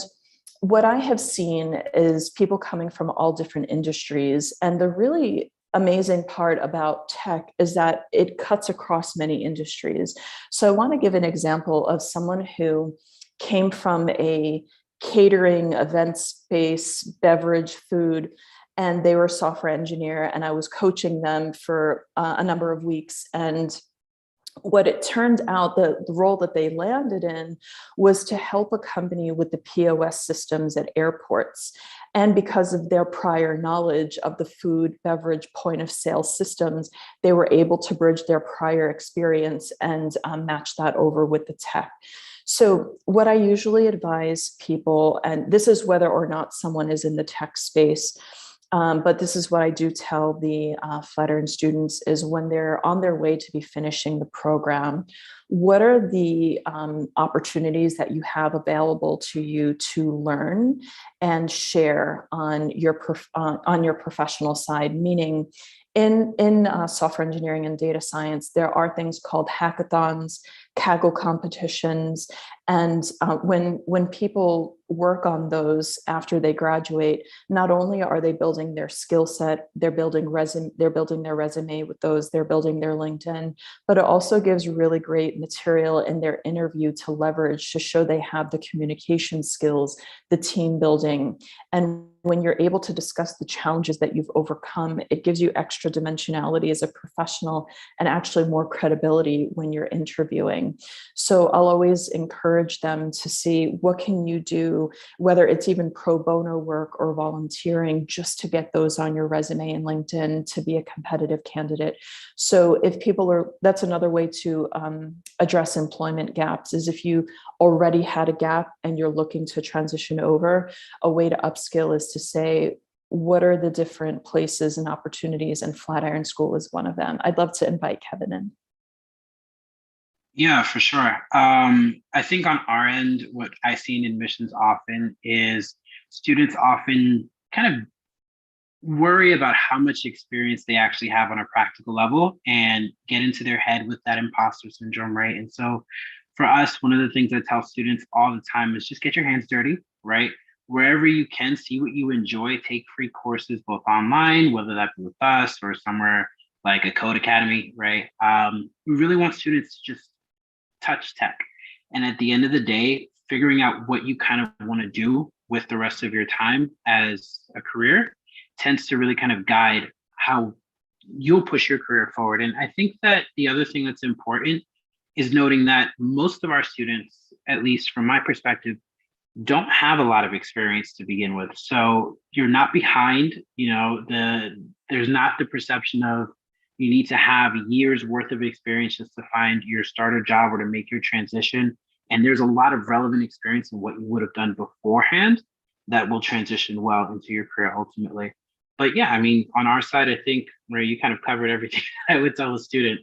what I have seen is people coming from all different industries. And the really amazing part about tech is that it cuts across many industries. So I want to give an example of someone who came from a catering, event space, beverage, food, and they were a software engineer, and I was coaching them for a number of weeks. And what it turned out, the role that they landed in was to help a company with the POS systems at airports. And because of their prior knowledge of the food, beverage, point of sale systems, they were able to bridge their prior experience and match that over with the tech. So what I usually advise people, and this is whether or not someone is in the tech space, but this is what I do tell the Flatiron students, is when they're on their way to be finishing the program, what are the opportunities that you have available to you to learn and share on your professional side? Meaning, in software engineering and data science, there are things called hackathons, Kaggle competitions, and when people work on those after they graduate, not only are they building their skill set, they're building their resume with those, they're building their LinkedIn, but it also gives really great material in their interview to leverage to show they have the communication skills, the team building. And when you're able to discuss the challenges that you've overcome, it gives you extra dimensionality as a professional and actually more credibility when you're interviewing. So I'll always encourage them to see what can you do, whether it's even pro bono work or volunteering, just to get those on your resume and LinkedIn to be a competitive candidate. So if people are, that's another way to address employment gaps, is if you already had a gap and you're looking to transition over, a way to upskill is to say, what are the different places and opportunities, and Flatiron School is one of them. I'd love to invite Kevin in. Yeah, for sure. I think on our end, what I see in admissions often is students often kind of worry about how much experience they actually have on a practical level and get into their head with that imposter syndrome, right? And so for us, one of the things I tell students all the time is just get your hands dirty, right? Wherever you can, see what you enjoy, take free courses both online, whether that be with us or somewhere like a code academy, right? We really want students to just touch tech. And at the end of the day, figuring out what you kind of want to do with the rest of your time as a career tends to really kind of guide how you'll push your career forward. And I think that the other thing that's important is noting that most of our students, at least from my perspective, don't have a lot of experience to begin with. So you're not behind, there's not the perception of you need to have years worth of experience just to find your starter job or to make your transition. And there's a lot of relevant experience in what you would have done beforehand that will transition well into your career ultimately. But yeah, I mean, on our side, I think, Maria, you kind of covered everything I would tell a student.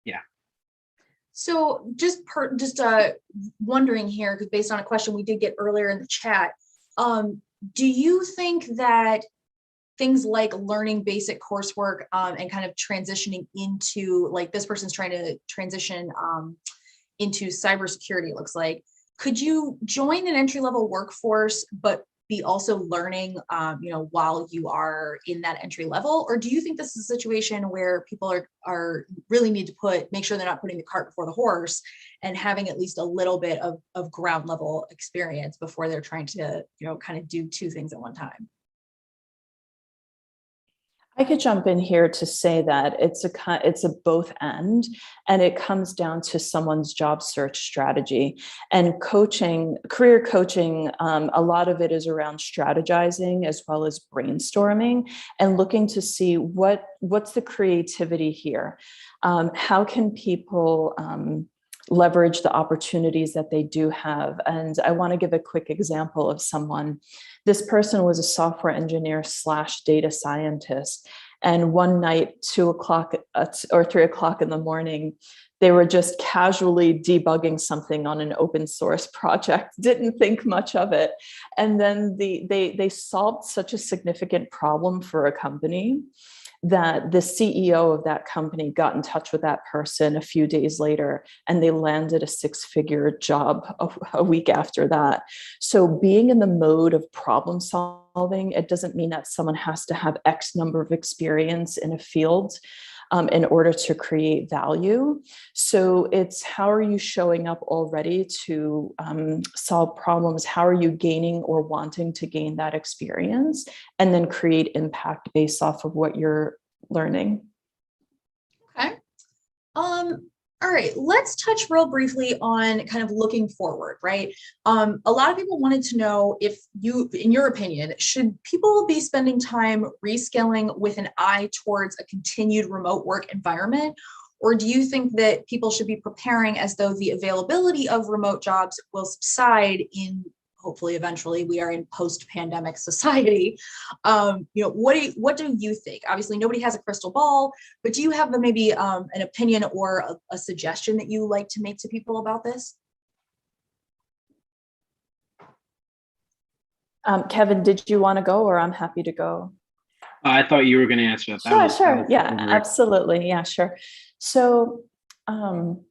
Yeah. So just wondering here, because based on a question we did get earlier in the chat, do you think that things like learning basic coursework and kind of transitioning into, like, this person's trying to transition into cybersecurity, it looks like, could you join an entry-level workforce but be also learning while you are in that entry level? Or do you think this is a situation where people are really need to make sure they're not putting the cart before the horse and having at least a little bit of ground level experience before they're trying to kind of do two things at one time? I could jump in here to say that it's a both and it comes down to someone's job search strategy and coaching, career coaching. A lot of it is around strategizing as well as brainstorming and looking to see what's the creativity here. How can people leverage the opportunities that they do have? And I want to give a quick example of someone. This person was a software engineer / data scientist. And one night, 2:00 or 3:00 in the morning, they were just casually debugging something on an open source project, didn't think much of it. And then they solved such a significant problem for a company that the CEO of that company got in touch with that person a few days later, and they landed a 6-figure job a week after that. So being in the mode of problem solving, it doesn't mean that someone has to have X number of experience in a field in order to create value. So it's, how are you showing up already to solve problems? How are you gaining or wanting to gain that experience and then create impact based off of what you're learning? Okay. All right, let's touch real briefly on kind of looking forward, right? A lot of people wanted to know if you, in your opinion, should people be spending time reskilling with an eye towards a continued remote work environment? Or do you think that people should be preparing as though the availability of remote jobs will subside in, hopefully eventually we are in post-pandemic society? What do you think? Obviously nobody has a crystal ball, but do you have maybe an opinion or a suggestion that you like to make to people about this? Kevin, did you want to go, or I'm happy to go? I thought you were going to answer that. That Sure. was Yeah, great. absolutely. Yeah, sure. So, can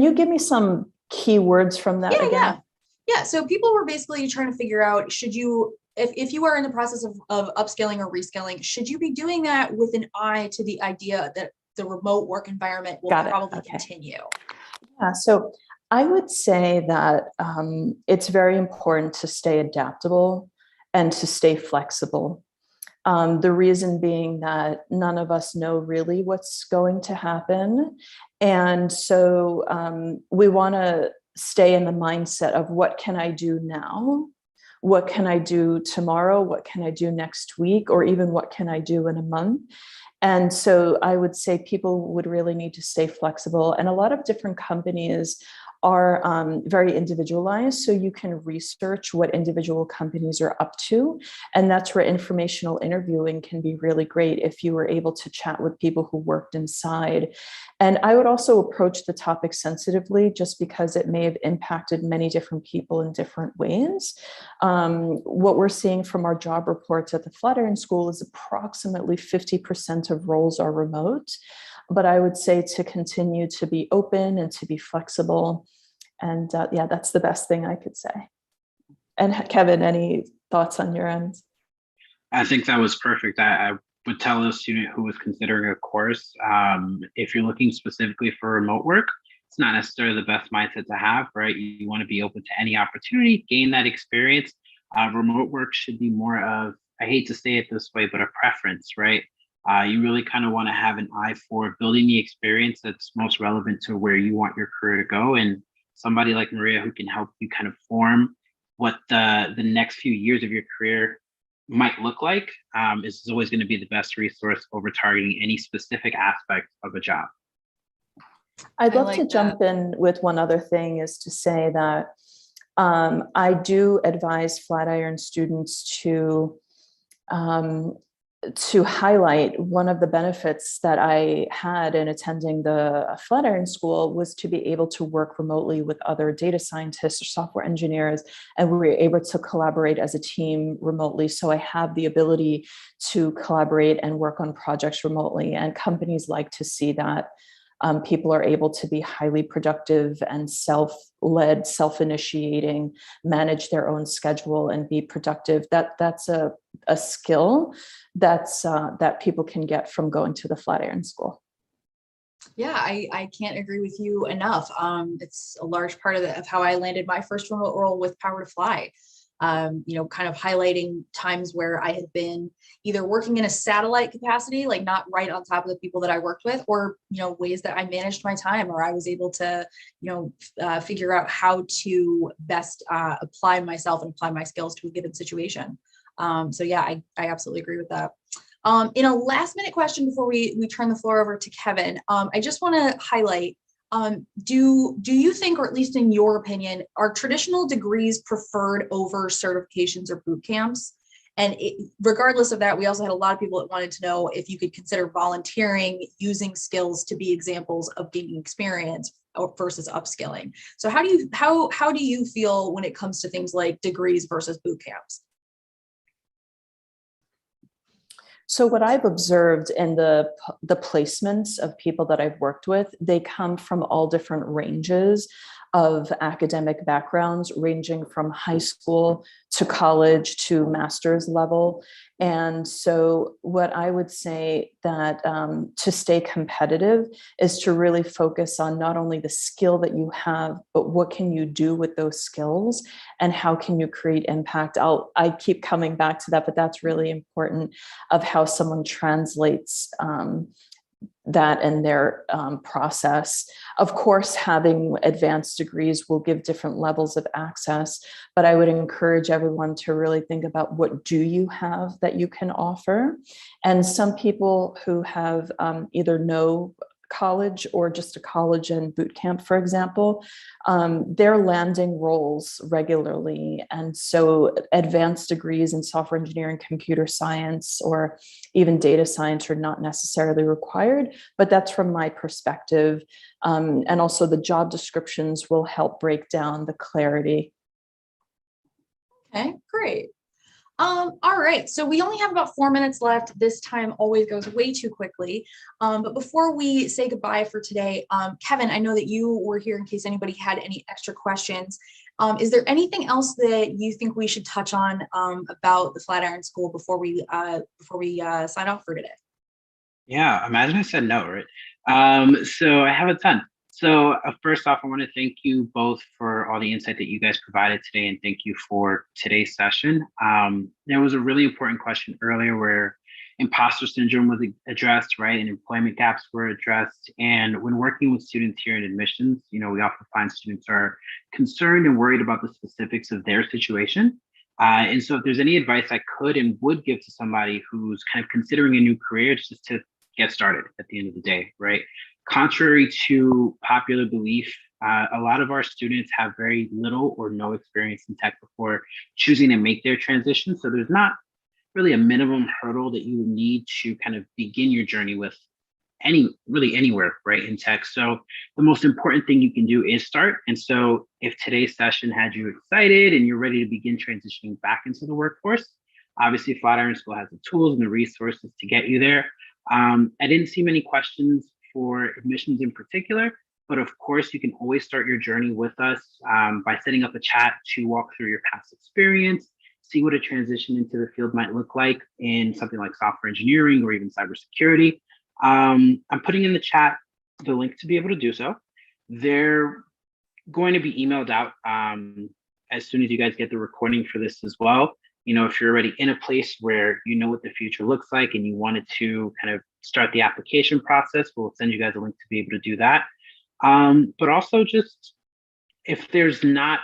you give me some keywords from that again? Yeah. So people were basically trying to figure out, should you, if you are in the process of upskilling or reskilling, should you be doing that with an eye to the idea that the remote work environment will probably continue? Yeah, so I would say that it's very important to stay adaptable and to stay flexible. The reason being that none of us know really what's going to happen. And so we want to stay in the mindset of, what can I do now? What can I do tomorrow? What can I do next week? Or even what can I do in a month? And so I would say people would really need to stay flexible. And a lot of different companies are very individualized. So you can research what individual companies are up to. And that's where informational interviewing can be really great, if you were able to chat with people who worked inside. And I would also approach the topic sensitively, just because it may have impacted many different people in different ways. What we're seeing from our job reports at the Flatiron School is approximately 50% of roles are remote. But I would say to continue to be open and to be flexible. And yeah, that's the best thing I could say. And Kevin, any thoughts on your end? I think that was perfect. I would tell a student who was considering a course, if you're looking specifically for remote work, it's not necessarily the best mindset to have, right? You want to be open to any opportunity, gain that experience. Remote work should be more of, I hate to say it this way, but a preference, right? You really kind of want to have an eye for building the experience that's most relevant to where you want your career to go. And somebody like Maria, who can help you kind of form what the next few years of your career might look like, is always going to be the best resource over targeting any specific aspect of a job. I'd love to jump in with one other thing, is to say that I do advise Flatiron students to highlight one of the benefits that I had in attending the Flatiron School was to be able to work remotely with other data scientists or software engineers, and we were able to collaborate as a team remotely. So I have the ability to collaborate and work on projects remotely, and companies like to see that. People are able to be highly productive and self-led, self-initiating, manage their own schedule and be productive. That's a skill that people can get from going to the Flatiron School. Yeah, I can't agree with you enough. It's a large part of how I landed my first remote role with Power to Fly. Kind of highlighting times where I had been either working in a satellite capacity, like not right on top of the people that I worked with, or, ways that I managed my time, or I was able to, figure out how to best apply myself and apply my skills to a given situation. So yeah, I absolutely agree with that. In a last minute question before we turn the floor over to Kevin, I just want to highlight, do you think, or at least in your opinion, are traditional degrees preferred over certifications or boot camps? And regardless of that, we also had a lot of people that wanted to know if you could consider volunteering, using skills to be examples of gaining experience versus upskilling. So how do you feel when it comes to things like degrees versus boot camps? So what I've observed in the placements of people that I've worked with, they come from all different ranges of academic backgrounds, ranging from high school to college to master's level. And so what I would say that to stay competitive is to really focus on not only the skill that you have, but what can you do with those skills and how can you create impact? I keep coming back to that, but that's really important, of how someone translates that in their process. Of course, having advanced degrees will give different levels of access, but I would encourage everyone to really think about what do you have that you can offer. And some people who have either no college or just a college and boot camp, for example, they're landing roles regularly. And so advanced degrees in software engineering, computer science, or even data science are not necessarily required, but that's from my perspective. And also the job descriptions will help break down the clarity. Okay, great. All right, so we only have about 4 minutes left. This time always goes way too quickly. But before we say goodbye for today, Kevin, I know that you were here in case anybody had any extra questions. Is there anything else that you think we should touch on about the Flatiron School before we sign off for today? Yeah, imagine I said no, right? So I have a ton. So first off, I want to thank you both for all the insight that you guys provided today, and thank you for today's session. There was a really important question earlier where imposter syndrome was addressed, right? And employment gaps were addressed. And when working with students here in admissions, we often find students are concerned and worried about the specifics of their situation. And so if there's any advice I could and would give to somebody who's kind of considering a new career, it's just to get started at the end of the day, right? Contrary to popular belief, a lot of our students have very little or no experience in tech before choosing to make their transition. So there's not really a minimum hurdle that you would need to kind of begin your journey with anywhere, right, in tech. So the most important thing you can do is start. And so if today's session had you excited and you're ready to begin transitioning back into the workforce, obviously Flatiron School has the tools and the resources to get you there. I didn't see many questions for admissions in particular, but of course you can always start your journey with us by setting up a chat to walk through your past experience, see what a transition into the field might look like in something like software engineering or even cybersecurity. I'm putting in the chat the link to be able to do so. They're going to be emailed out as soon as you guys get the recording for this as well. If you're already in a place where you know what the future looks like and you wanted to kind of start the application process, we'll send you guys a link to be able to do that. But also just if there's not,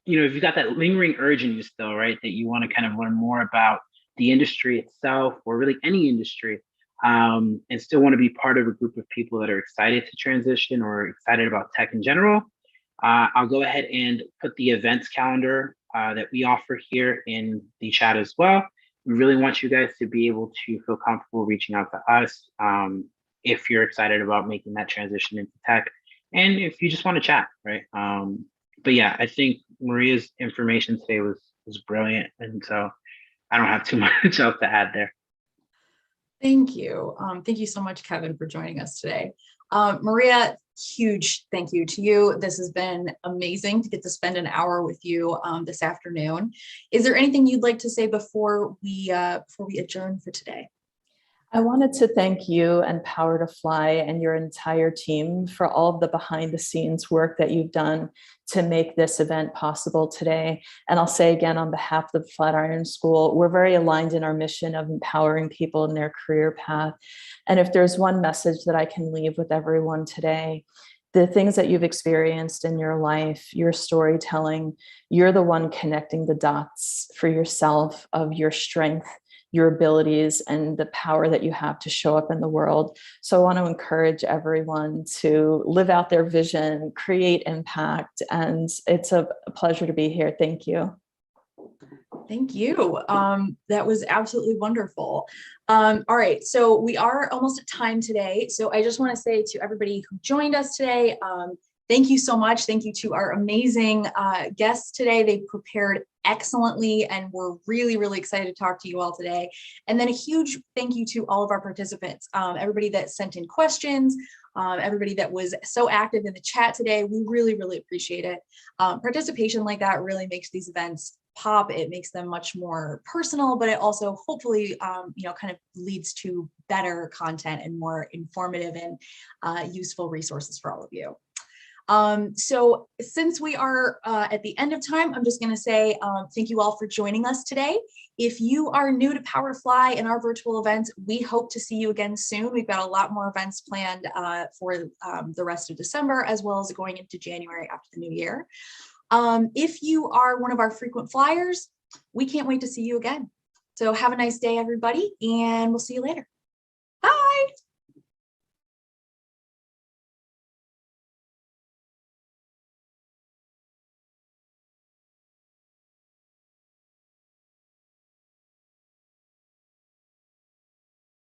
if you've got that lingering urge in you still, right, that you want to kind of learn more about the industry itself or really any industry, and still want to be part of a group of people that are excited to transition or excited about tech in general, I'll go ahead and put the events calendar that we offer here in the chat as well. We really want you guys to be able to feel comfortable reaching out to us if you're excited about making that transition into tech, and if you just want to chat, right? But yeah, I think Maria's information today was brilliant, and so I don't have too much else to add there. Thank you. Thank you so much, Kevin, for joining us today. Maria, huge thank you to you. This has been amazing to get to spend an hour with you this afternoon. Is there anything you'd like to say before we adjourn for today? I wanted to thank you and Power to Fly and your entire team for all of the behind the scenes work that you've done to make this event possible today. And I'll say again, on behalf of the Flatiron School, we're very aligned in our mission of empowering people in their career path. And if there's one message that I can leave with everyone today, the things that you've experienced in your life, your storytelling, you're the one connecting the dots for yourself of your strength, your abilities, and the power that you have to show up in the world. So I want to encourage everyone to live out their vision, create impact, and it's a pleasure to be here. Thank you. Thank you. That was absolutely wonderful. All right, so we are almost at time today. So I just want to say to everybody who joined us today, thank you so much. Thank you to our amazing guests today. They prepared excellently, and we're really, really excited to talk to you all today. And then a huge thank you to all of our participants, everybody that sent in questions, everybody that was so active in the chat today. We really, really appreciate it. Participation like that really makes these events pop. It makes them much more personal, but it also hopefully, kind of leads to better content and more informative and useful resources for all of you. So since we are at the end of time, I'm just going to say thank you all for joining us today. If you are new to Power to Fly and our virtual events, we hope to see you again soon. We've got a lot more events planned for the rest of December, as well as going into January after the new year. If you are one of our frequent flyers, we can't wait to see you again. So have a nice day, everybody, and we'll see you later.